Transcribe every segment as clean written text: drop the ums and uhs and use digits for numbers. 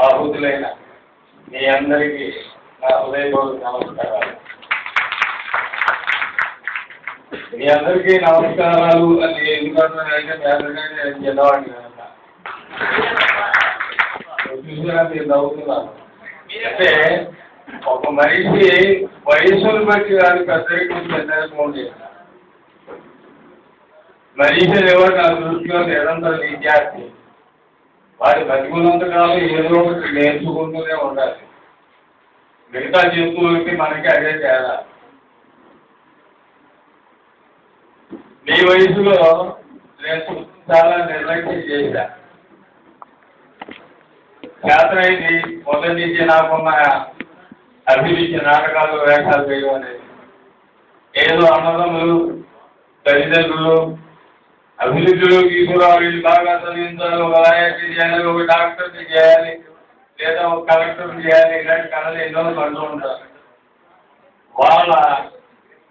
ఆహుతులైన మీ అందరికీ నా హృదయపూర్వక నమస్కారాలు. మీ అందరికీ నమస్కారాలు అని ఎందుకంటే మీ అందరికంటే నేను చిన్నవాడిని కనుక చూసినా మీరు నవ్వుతున్నాను. అంటే ఒక మనిషి వయసును బట్టి వారి పెద్దరికం చెందకపోవడం చేస్తారు. మనిషి ఎవరు నా దృష్టిలో నిరంతర విద్యార్థి. వారి బతికున్నంతకాలం ఏదో ఒకటి నేర్చుకుంటూనే ఉండాలి. మిగతా జంతువులకి మనకి అదే తేడా. మీ వయసులో నేను చాలా నిర్లక్ష్యం చేశా. చేతనైంది మొదటి నుంచి నాకున్న అభిరుచి నాటకాలు వేషాలు చేయడం అనేది. ఏదో అన్నదమ్ములు తల్లిదండ్రులు అభివృద్ధిలో తీసుకురావాలి, బాగా చదివించాలి, ఒక ఐఐటీ చేయాలి, ఒక డాక్టర్ని చేయాలి, లేదా ఒక కలెక్టర్ని చేయాలి, ఇలాంటి కళలు ఎన్నో కంటూ ఉంటారు. వాళ్ళ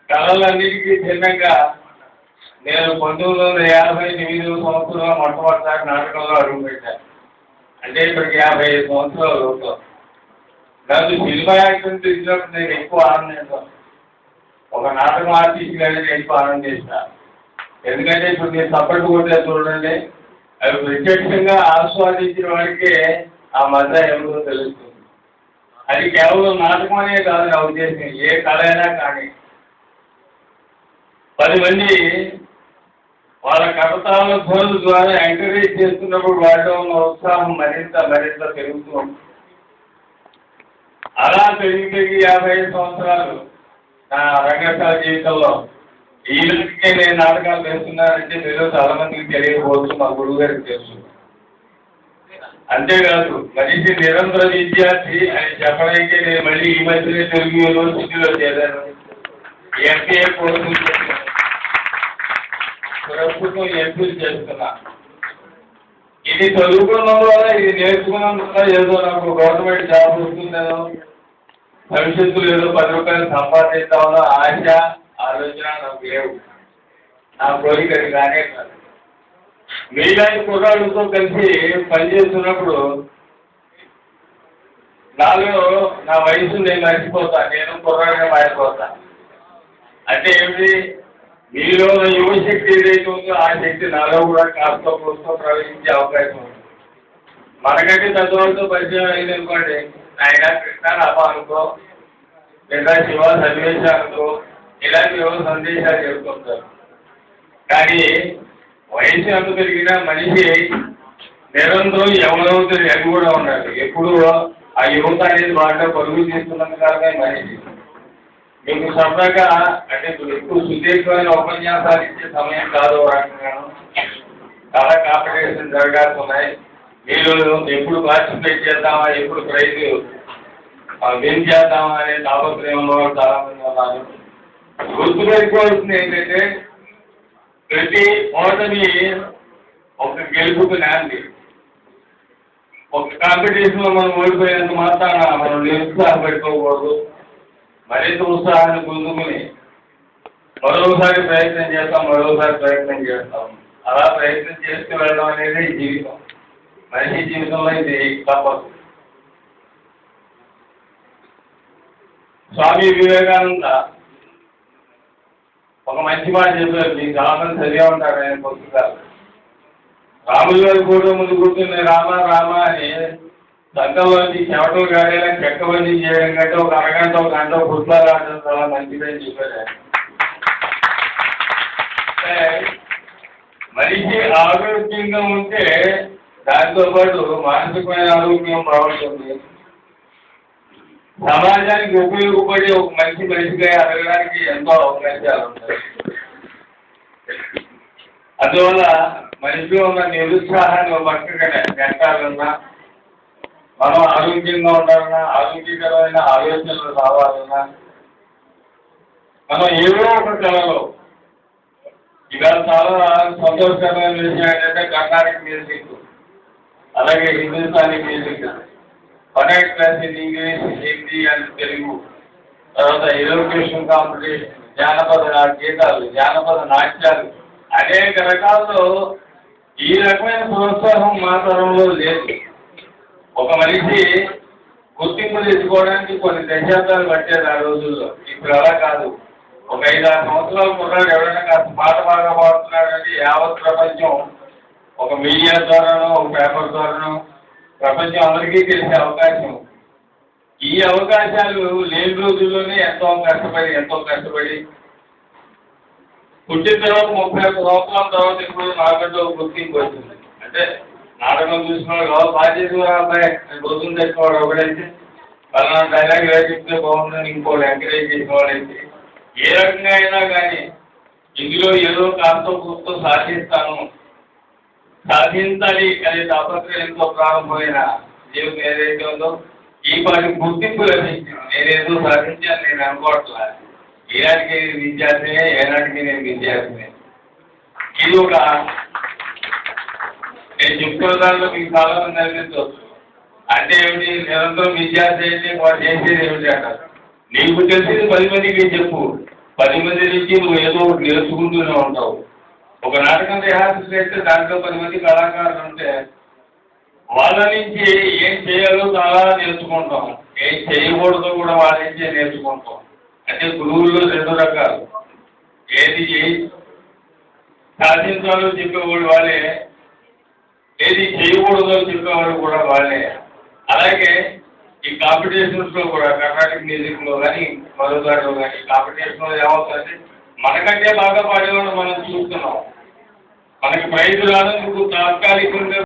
కళలన్నిటికీ చిన్నగా నేను 1958 సంవత్సరంలో మొట్టమొదటిసారి నాటకంలో అడుగుపెట్టాను. అంటే ఇప్పటికి 55 సంవత్సరాలు అవుతాం. నాకు సినిమా యాక్షన్ తెలిసినప్పుడు నేను ఎక్కువ ఆనందిస్తాను. ఒక నాటకం ఆర్టిస్ట్ అనేది ఎక్కువ ఆనందిస్తాను. ఎందుకంటే ఇప్పుడు నేను సపోర్ట్ కొట్టే చూడండి, అవి ప్రత్యక్షంగా ఆస్వాదించిన వాడికే ఆ మధ్య ఏమిటో తెలుస్తుంది. అది కేవలం నాటకం అనే కాదు నా ఉద్దేశం. ఏ కళ అయినా కానీ 10 మంది వాళ్ళ కడతాల ధ్వనుల ద్వారా ఎంకరేజ్ చేస్తున్నప్పుడు వాళ్ళలో ఉన్న ఉత్సాహం మరింత పెరుగుతూ ఉంటుంది. అలా పెరిగి 55 సంవత్సరాలు నా రంగస్థల జీవితంలో ఈరోజుకే నేను నాటకాలు వేస్తున్నానంటే మీరు చాలా మందికి తెలియకపోవచ్చు, మా గురువు గారికి తెలుసు. అంతేకాదు మనిషి నిరంతర విద్యార్థి అని చెప్పడానికి నేను మళ్ళీ ఈ మధ్యనే తెలుగు యూనివర్సిటీలో చేరాను. ఎంపీఏ కోర్సు ప్రస్తుతం ఎంపీ చేస్తున్నా. ఇది చదువుకున్నందు వల్ల, ఇది నేర్చుకున్నందు వల్ల ఏదో నాకు గవర్నమెంట్ జాబ్ వస్తుందేనో, భవిష్యత్తులో ఏదో 10 రూపాయలు సంపాదిద్దామనో ఆశ ఆలోచన నాకు లేవు. నా కోరిక అది కానే కాదు. మీలాంటి కుర్రాళ్ళతో కలిసి పనిచేస్తున్నప్పుడు నాలో నా వయసు నేను మర్చిపోతా, నేను కుర్రాడిగా మారిపోతా. అంటే ఏమిటి, మీలో యువశక్తి ఏదైతే ఉందో ఆ శక్తి నాలో కూడా కాస్త కోస్తో ప్రవేశించే అవకాశం ఉంది. మనకంటే పెద్దవాళ్ళతో పరిచయం అయింది అనుకోండి, ఆయన కృష్ణ రామ అనుకో, లేదా శివ సన్నివేశ అనుకో, ఇలాంటి సందేశాలు చెబుతుంటారు. కానీ వయసు ఎంత పెరిగినా మనిషి నిరంతరం ఎవరవుతుంది అది కూడా ఉండాలి. ఎప్పుడు ఆ యువత అనేది బాగా పరుగు తీస్తున్నంత కాలమే మనిషి. మీకు సరదాగా అంటే ఎక్కువ సుదీర్ఘమైన ఉపన్యాసాలు ఇచ్చే సమయం కాదు. రకంగాను చాలా కాంపిటీషన్ జరగాల్సి ఉన్నాయి. మీరు ఎప్పుడు పార్టిసిపేట్ చేద్దామా, ఎప్పుడు ప్రైజ్ విన్ చేద్దామా అనే తాపత్రయంలో చాలా మంది ఉన్నారు. గుర్తుపెట్టుకోవాల్సింది ఏంటంటే ప్రతి ఓటమి ఒక గెలుపుకు నాంది. ఒక కాంపిటీషన్లో మనం ఓడిపోయినంత మాత్రాన మనం నిరుత్సాహపెట్టుకోకూడదు. మరింత ఉత్సాహాన్ని పొందుకుని మరోసారి ప్రయత్నం చేస్తాం. అలా ప్రయత్నం చేస్తూ వెళ్ళడం అనేది జీవితం. మనిషి జీవితంలో ఇది తప్పదు. స్వామి వివేకానంద ఒక మంచి మాట చెప్పారు. మీకు చాలా మంది చదివే ఉంటారు ఆయన పుస్తకాలు. రాములు గారి ఫోటో ముందు కూర్చుని రామ రామ అని సంఘంలోంచి చెమటలు గాడేలా చెక్కబందీ చేయడం కంటే ఒక అరగంట ఒక గంట పుస్తకాలు ఆడడం చాలా మంచిదని చెప్పారు. మనిషి ఆరోగ్యంగా ఉంటే దాంతో పాటు మానసికమైన ఆరోగ్యం బాగుంటుంది. సమాజానికి ఉపయోగపడే ఒక మంచి మనిషిగా ఎదగడానికి ఎంతో అవకాశాలు ఉంటాయి. అందువల్ల మనిషిలో ఉన్న నిరుత్సాహాన్ని ఒక పక్కగా నెట్టాలన్నా, మనం ఆరోగ్యంగా ఉండాలన్నా, ఆరోగ్యకరమైన ఆలోచనలు రావాలన్నా మనం ఏదో ఒక కళలో ఇవాళ చాలా సంతోషకరమైన విషయం ఏంటంటే కర్ణాటక మ్యూజిక్, అలాగే Hindustani music, finite class in English, Hindi and Telugu, తర్వాత ఎలోక్యూషన్ కాంపిటీషన్, జానపద గీతాలు, జానపద నాట్యాలు, అనేక రకాల్లో ఈ రకమైన ప్రోత్సాహం మా తరంలో లేదు. ఒక మనిషి గుర్తింపు తెచ్చుకోవడానికి కొన్ని దశాబ్దాలు పట్టేది ఆ రోజుల్లో. ఇప్పుడు అలా కాదు. ఒక 5-6 సంవత్సరాల కుర్రాడు ఎవరైనా కాస్త పాట బాగా పాడుతున్నాడంటే యావత్ ప్రపంచం ఒక మీడియా ద్వారానో ఒక పేపర్ ద్వారానో ప్రపంచం అందరికీ తెలిసే అవకాశం. ఈ అవకాశాలు లేని రోజుల్లోనే ఎంతో కష్టపడి పుట్టిన తర్వాత 31 సంవత్సరాల తర్వాత ఇప్పుడు నాకంటూ గుర్తింపు వచ్చింది. అంటే నాటకం చూసిన వాళ్ళు బాధ్యత అబ్బాయి గొంతులు తెచ్చుకోవడం ఒకడైతే పలానా డైలాగ్ ఇలా చెప్తే బాగుందని ఇంకోటి ఎంకరేజ్ చేసిన వాళ్ళైతే ఏ రకంగా అయినా కానీ ఇందులో ఏదో కాస్తో కూస్తో సాధించాలి అనే తాపత్రయంతో ప్రారంభమైన జీవితం ఏదైతే ఉందో ఈ పాటి గుర్తింపు లభించింది. నేనేదో సాధించాను నేను అనుకోవట్లా. ఏనాటికి విద్యార్థినే, ఏనాటికి నేను విద్యార్థినే. ఇది ఒక నేను చెప్పుకున్న దాంట్లో మీకు చాలా మంది అనిపించవచ్చు. అంటే ఏమిటి, నిరంతరం విద్యార్థి అయితే వాడు చేసేది ఏమిటి అంటారు. నీకు తెలిసింది 10 మందికి చెప్పు. 10 మంది నుంచి నువ్వు ఏదో ఒకటి నేర్చుకుంటూనే ఉంటావు. ఒక నాటకం రిహార్సల్ చేస్తే దాంట్లో 10 మంది కళాకారులు ఉంటే వాళ్ళ నుంచి ఏం చేయాలో చాలా నేర్చుకుంటాం, ఏం చేయకూడదో కూడా వాళ్ళ నుంచే నేర్చుకుంటాం. అంటే గురువుల్లో 2 రకాలు. ఏది సాధించాలో చెప్పేవాళ్ళు వాళ్ళే, ఏది చేయకూడదో చెప్పేవాళ్ళు కూడా వాళ్ళే. అలాగే ఈ కాంపిటీషన్స్లో కూడా కర్ణాటక మ్యూజిక్లో కానీ మరో దాంట్లో కానీ కాంపిటీషన్లో ఏమవుతుందంటే మనకంటే బాగా పాడేవాళ్ళు మనం చూస్తున్నాం. మనకి ప్రైజ్ రానందుకు తాత్కాలికంగా